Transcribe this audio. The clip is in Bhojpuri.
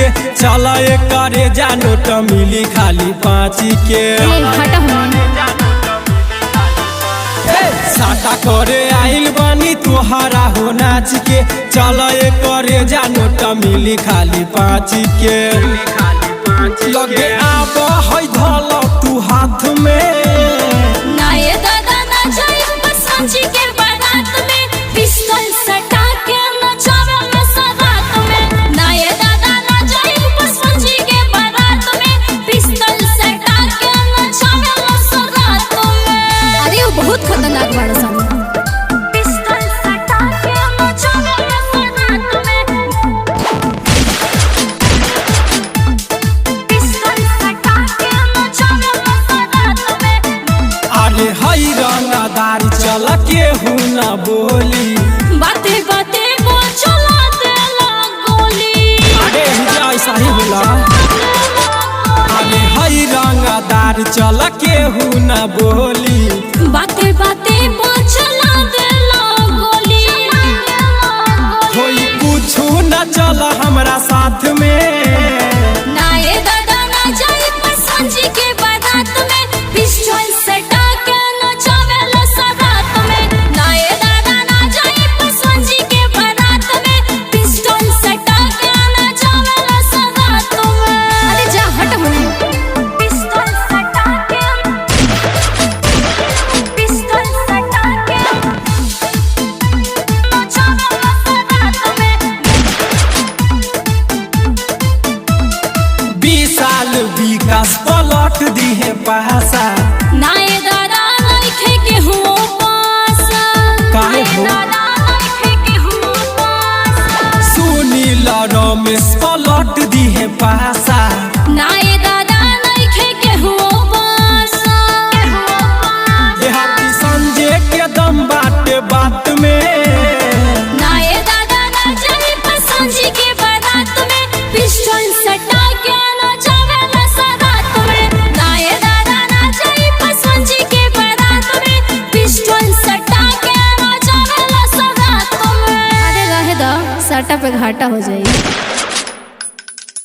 के चला करे जानो तो मिली खाली 5 के। साटा करे आइल बानी तुहरा हो नाच के चला करे जानो तो मिली खाली 5 के। लगे आब है धल तू हाथ में ना ये दादा ना जाए बसंजी के बारात में पिस्तौल सटा के नचावे में सरात में। ना ये दादा ना जाए बसंजी के बारात में पिस्तौल सटा के नचावे में सरात में। अरे वो बहुत खतरनाक बाड़ा सन। पिस्तौल सटा के नचावे में सरात में। पिस्तौल सटा के नचावे में सरात में। अरे हई रंगदार चल के हूँ न बोली बाते बाते को चला देला गोली। अरे ऐसा ही बोला। अरे हई रंगदार चल के हूँ न बोली बाते बाते को चला देला गोली। कोई कुछ न चल हमरा साथ में ना ये दादा ना जाए बसंजी के बारात में पिस्तौल सटा के नचावेला सरात में। ना ये दादा ना जाए बसंजी के बारात में पिस्तौल सटा के नचावेला सरात में। अरे जा हट होने। पिस्तौल सटा के पिस्तौल सटा के नचावेला सरात में। 20 साल विकास पलट दिहे पासा ना ये दादा नइखे के हुओ पासा। काहे हो? दादा नइखे के हुओ पासा। सुनील रमेश पलट दिहे पासा ना ये दादा नइखे के हुओ पासा। देहाती संजय के दम बाटे बात में ना ये दादा ना जाए बसंजी के बारात में पिस्तौल सटा के नचावेला सरात में। ना ये दादा ना जाए बसंजी के बारात में पिस्तौल सटा के नचावेला सरात में। अरे रहे दो सटा पे घाटा हो जाए।